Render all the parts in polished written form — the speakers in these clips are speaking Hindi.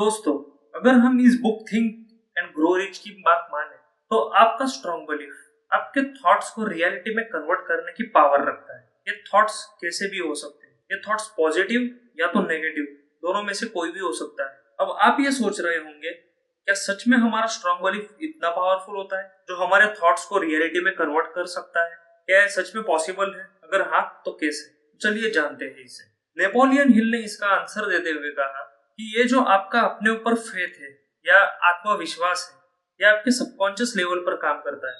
दोस्तों, अगर हम इस book think and grow rich की बात माने तो आपका स्ट्रॉन्ग बिलीफ आपके थॉट्स को रियलिटी में कन्वर्ट करने की पावर रखता है। ये थॉट्स कैसे भी हो सकते हैं, ये थॉट्स पॉजिटिव या तो नेगेटिव, दोनों में से कोई भी हो सकता है। अब आप ये सोच रहे होंगे, क्या सच में हमारा स्ट्रॉन्ग बिलीफ इतना पावरफुल होता है जो हमारे थॉट्स को रियलिटी में कन्वर्ट कर सकता है? क्या ये सच में पॉसिबल है? अगर हाँ, तो कैसे? चलिए जानते हैं इसे। नेपोलियन हिल ने इसका आंसर देते हुए कहा कि ये जो आपका अपने ऊपर फेथ है या आत्मविश्वास है, यह आपके सबकॉन्शियस लेवल पर काम करता है,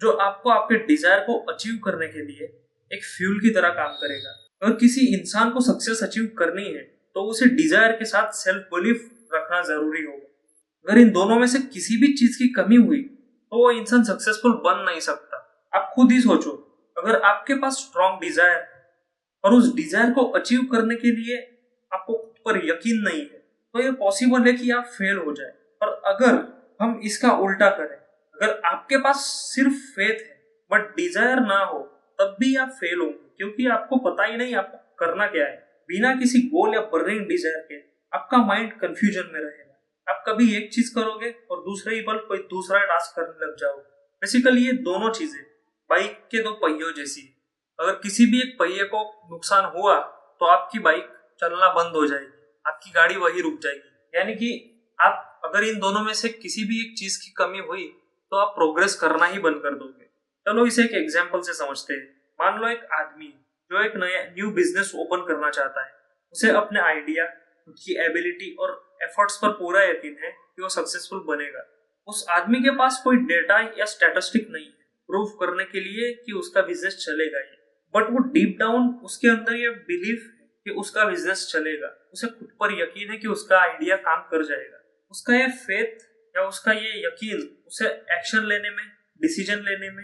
जो आपको आपके डिजायर को अचीव करने के लिए एक फ्यूल की तरह काम करेगा। अगर किसी इंसान को सक्सेस अचीव करनी है तो उसे डिजायर के साथ सेल्फ बिलीफ रखना जरूरी होगा। अगर इन दोनों में से किसी भी चीज की कमी हुई तो वो इंसान सक्सेसफुल बन नहीं सकता। आप खुद ही सोचो, अगर आपके पास स्ट्रॉन्ग डिजायर है और उस डिजायर को अचीव करने के लिए आपको खुद पर यकीन नहीं है, तो ये पॉसिबल है कि आप फेल हो जाए। और अगर हम इसका उल्टा करें, अगर आपके पास सिर्फ फेथ है बट डिजायर ना हो, तब भी आप फेल होंगे, क्योंकि आपको पता ही नहीं आपको करना क्या है। बिना किसी गोल या बर्निंग डिजायर के आपका माइंड कंफ्यूजन में रहेगा। आप कभी एक चीज करोगे और दूसरे ही पल कोई दूसरा टास्क करने लग जाओगे। बेसिकली ये दोनों चीजें बाइक के दो पहियों जैसी है। अगर किसी भी एक पहिए को नुकसान हुआ तो आपकी बाइक चलना बंद हो जाएगी, आपकी गाड़ी वही रुक जाएगी। यानी कि आप अगर इन दोनों में से किसी भी एक चीज की कमी हुई तो आप प्रोग्रेस करना ही बंद कर दोगे। चलो इसे एक एग्जांपल से समझते हैं। मान लो एक आदमी जो एक नया न्यू बिजनेस ओपन करना चाहता है, उसे अपने आइडिया, खुद की एबिलिटी और एफर्ट्स पर पूरा यकीन है कि वो सक्सेसफुल बनेगा। उस आदमी के पास कोई डेटा या स्टैटिस्टिक नहीं है प्रूफ करने के लिए कि उसका बिजनेस चलेगा ही, बट वो डीप डाउन उसके अंदर ये बिलीफ है कि उसका बिजनेस चलेगा। उसे खुद पर यकीन है कि उसका आइडिया काम कर जाएगा। उसका ये फेथ या उसका ये यकीन उसे एक्शन लेने में, डिसीजन लेने में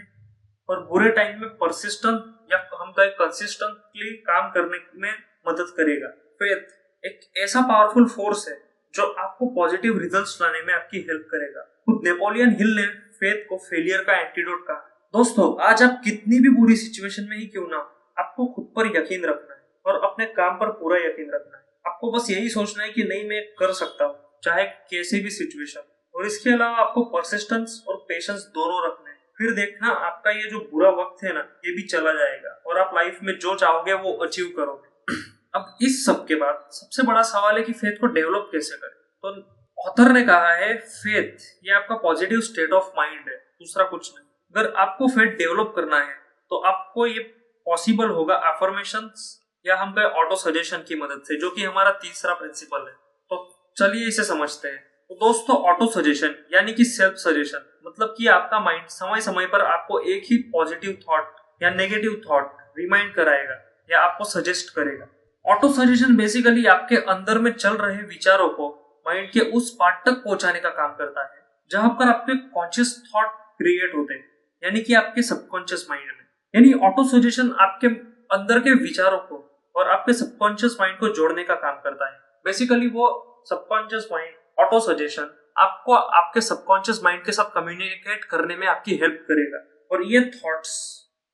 और बुरे टाइम में परसिस्टेंट या हम कहें कंसिस्टेंटली काम करने में मदद करेगा। फेथ एक ऐसा पावरफुल फोर्स है जो आपको पॉजिटिव रिजल्ट्स लाने में आपकी हेल्प करेगा। खुद नेपोलियन हिल ने फेथ को फेलियर का एंटीडोट कहा। दोस्तों, आज आप कितनी भी बुरी सिचुएशन में ही क्यों ना, आपको खुद पर यकीन रखना है और अपने काम पर पूरा यकीन रखना है। आपको बस यही सोचना है कि नहीं, मैं कर सकता हूँ, चाहे कैसी भी सिचुएशन। और इसके अलावा आपको परसिस्टेंस और पेशेंस दोनों रखने हैं। फिर देखना, आपका ये जो बुरा वक्त है ना, ये भी चला जाएगा और आप लाइफ में जो चाहोगे वो अचीव करोगे। अब इस सब के बाद सबसे बड़ा सवाल है कि फेथ को डेवलप कैसे करें। तो ऑथर ने कहा है, फेथ ये आपका पॉजिटिव स्टेट ऑफ माइंड है, दूसरा कुछ नहीं। अगर आपको फेथ डेवलप करना है तो आपको ये पॉसिबल होगा अफर्मेशंस या हम कहें ऑटो सजेशन की मदद से, जो कि हमारा तीसरा प्रिंसिपल है। तो चलिए इसे समझते हैं। तो दोस्तों, ऑटो सजेशन यानी कि सेल्फ सजेशन मतलब कि आपका माइंड समय समय पर आपको एक ही पॉजिटिव थॉट या नेगेटिव थॉट रिमाइंड कराएगा या आपको सजेस्ट करेगा। ऑटो सजेशन बेसिकली आपके अंदर में चल रहे विचारों को माइंड के उस पार्ट तक पहुंचाने का काम करता है जहां पर आपके कॉन्शियस थॉट क्रिएट होते हैं, यानी कि आपके सबकॉन्शियस माइंड में। यानी ऑटो सजेशन आपके अंदर के विचारों को और आपके सबकॉन्शियस माइंड को जोड़ने का काम करता है। बेसिकली वो सबकॉन्शियस माइंड ऑटो सजेशन आपको आपके सबकॉन्शियस माइंड के साथ कम्युनिकेट करने में आपकी हेल्प करेगा। और ये थॉट्स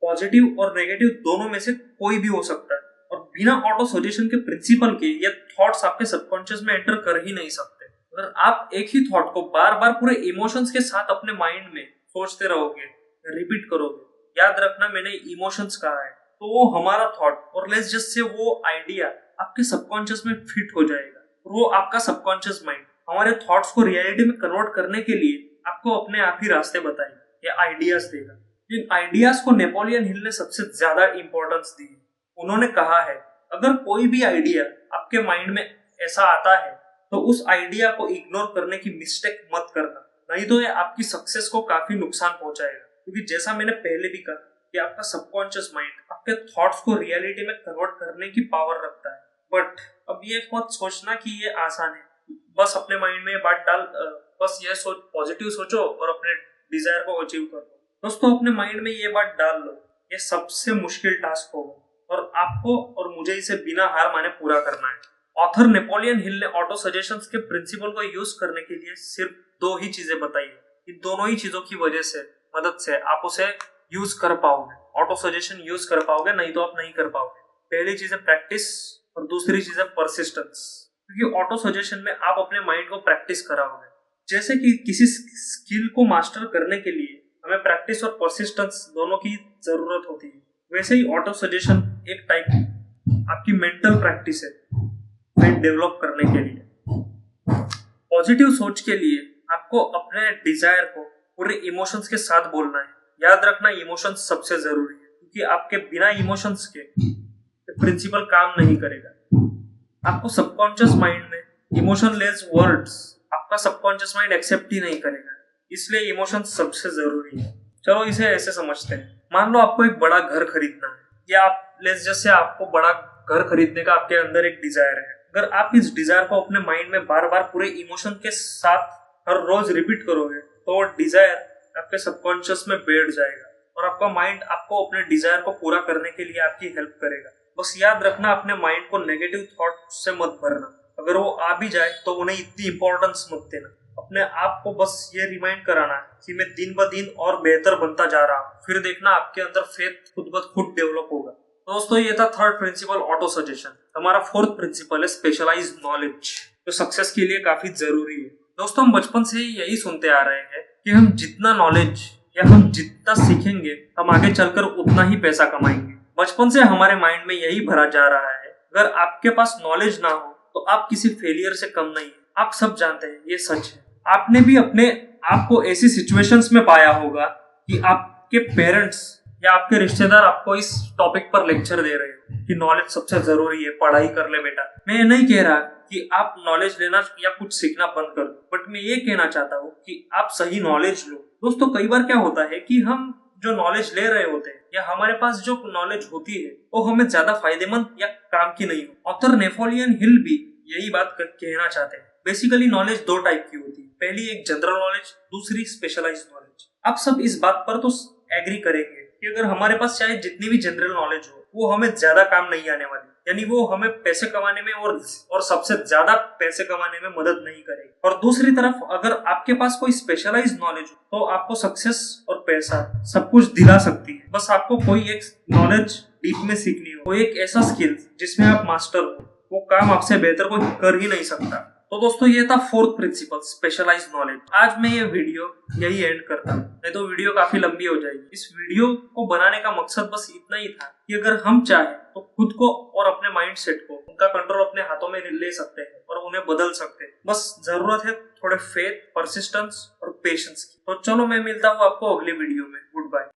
पॉजिटिव और नेगेटिव दोनों में से कोई भी हो सकता है, और बिना ऑटो सजेशन के प्रिंसिपल के ये थॉट्स आपके सबकॉन्शियस में एंटर कर ही नहीं सकते। अगर आप एक ही थॉट को बार बार पूरे इमोशंस के साथ अपने माइंड में सोचते रहोगे, रिपीट करोगे, याद रखना मैंने इमोशंस कहा है, तो वो हमारा थॉट और लेस जस्ट से वो आइडिया आपके सबकॉन्शियस में फिट हो जाएगा। और वो आपका सबकॉन्शियस माइंड हमारे थॉट्स को रियलिटी में कन्वर्ट करने के लिए आपको अपने आप ही रास्ते बताएगा या आइडियाज देगा। इन आइडियाज को नेपोलियन हिल ने सबसे ज्यादा इंपॉर्टेंस दी है। उन्होंने कहा है, अगर कोई भी आइडिया आपके माइंड में ऐसा आता है तो उस आइडिया को इग्नोर करने की मिस्टेक मत करना, नहीं तो ये आपकी सक्सेस को काफी नुकसान पहुंचाएगा। क्योंकि जैसा मैंने पहले भी कहा कि आपका सबकॉन्शियस माइंड आपके थॉट्स को रियलिटी में कन्वर्ट करने की पावर रखता है। बट अब ये मत सोचना कि ये आसान है, बस अपने माइंड में ये बात डाल, बस ये सोच, पॉजिटिव सोचो और अपने डिजायर को अचीव करो। दोस्तों, अपने माइंड में ये बात डाल लो, ये सबसे मुश्किल टास्क होगा और आपको और मुझे इसे बिना हार माने पूरा करना है। ऑथर नेपोलियन हिल ने ऑटो सजेशंस के प्रिंसिपल को यूज करने के लिए सिर्फ दो ही चीजें बताई है। इन दोनों ही चीजों की वजह से, मदद से आप उसे यूज कर पाओगे, ऑटो सजेशन यूज कर पाओगे, नहीं तो आप नहीं कर पाओगे। पहली चीज है प्रैक्टिस और दूसरी चीज है परसिस्टेंस। क्योंकि ऑटो सजेशन में आप अपने माइंड को प्रैक्टिस कराओगे। जैसे कि किसी स्किल को मास्टर करने के लिए हमें प्रैक्टिस और परसिस्टेंस दोनों की जरूरत होती है, वैसे ही ऑटो सजेशन एक टाइप आपकी मेंटल प्रैक्टिस है माइंड डेवलप करने के लिए। पॉजिटिव सोच के लिए आपको अपने डिजायर को पूरे इमोशंस के साथ बोलना है। याद रखना, इमोशंस सबसे जरूरी है, क्योंकि आपके बिना इमोशंस के प्रिंसिपल काम नहीं करेगा। आपको सबकॉन्शियस माइंड में इमोशनलेस वर्ड्स आपका सबकॉन्शियस माइंड एक्सेप्ट ही नहीं करेगा, इसलिए इमोशंस सबसे जरूरी है। चलो इसे ऐसे समझते हैं, मान लो आपको एक बड़ा घर खरीदना है, या आप जैसे आपको बड़ा घर खरीदने का आपके अंदर एक डिजायर है। अगर आप इस डिजायर को अपने माइंड में बार बार पूरे इमोशन के साथ हर रोज रिपीट करोगे तो वो डिजायर आपके सबकॉन्शियस में बैठ जाएगा और आपका माइंड आपको अपने डिजायर को पूरा करने के लिए आपकी हेल्प करेगा। बस याद रखना, अपने माइंड को नेगेटिव थॉट से मत भरना। अगर वो आ भी जाए तो उन्हें इतनी इंपॉर्टेंस मत देना। अपने आप को बस ये रिमाइंड कराना है कि मैं दिन ब दिन और बेहतर बनता जा रहा हूँ। फिर देखना आपके अंदर फेथ खुद ब खुद डेवलप होगा। तो दोस्तों ये था थर्ड प्रिंसिपल, ऑटो सजेशन। हमारा फोर्थ प्रिंसिपल है स्पेशलाइज्ड नॉलेज, जो सक्सेस के लिए काफी जरूरी है। दोस्तों हम बचपन से ही यही सुनते आ रहे हैं कि हम जितना नॉलेज या हम जितना सीखेंगे हम आगे चलकर उतना ही पैसा कमाएंगे। बचपन से हमारे माइंड में यही भरा जा रहा है। अगर आपके पास नॉलेज ना हो तो आप किसी फेलियर से कम नहीं है। आप सब जानते हैं, ये सच है। आपने भी अपने आप को ऐसी सिचुएशंस में पाया होगा कि आपके पेरेंट्स या आपके रिश्तेदार आपको इस टॉपिक पर लेक्चर दे रहे हो कि नॉलेज सबसे जरूरी है, पढ़ाई कर ले बेटा। मैं ये नहीं कह रहा कि आप नॉलेज लेना या कुछ सीखना बंद कर दो, बट मैं ये कहना चाहता हूँ कि आप सही नॉलेज लो। दोस्तों कई बार क्या होता है कि हम जो नॉलेज ले रहे होते हैं या हमारे पास जो नॉलेज होती है वो हमें ज्यादा फायदेमंद या काम की नहीं हो। ऑथर नेपोलियन हिल भी यही बात कहना चाहते हैं। बेसिकली नॉलेज दो टाइप की होती है, पहली एक जनरल नॉलेज, दूसरी स्पेशलाइज्ड नॉलेज। आप सब इस बात पर तो एग्री करेंगे कि अगर हमारे पास चाहे जितनी भी जनरल नॉलेज हो वो हमें ज्यादा काम नहीं आने वाली, यानी वो हमें पैसे कमाने में और सबसे ज्यादा पैसे कमाने में मदद नहीं करेगी। और दूसरी तरफ अगर आपके पास कोई स्पेशलाइज्ड नॉलेज हो तो आपको सक्सेस और पैसा सब कुछ दिला सकती है। बस आपको कोई एक नॉलेज डीप में सीखनी हो, कोई एक ऐसा स्किल जिसमें आप मास्टर हो, वो काम आपसे बेहतर कोई कर ही नहीं सकता। तो दोस्तों ये था फोर्थ प्रिंसिपल, स्पेशलाइज्ड नॉलेज। आज मैं ये वीडियो यही एंड करता हूँ, नहीं तो वीडियो काफी लंबी हो जाएगी। इस वीडियो को बनाने का मकसद बस इतना ही था कि अगर हम चाहे तो खुद को और अपने माइंड सेट को, उनका कंट्रोल अपने हाथों में ले सकते हैं और उन्हें बदल सकते हैं। बस जरूरत है थोड़े फेथ, परसिस्टेंस और पेशेंस की। तो चलो मैं मिलता हूँ आपको अगली वीडियो में। Good bye.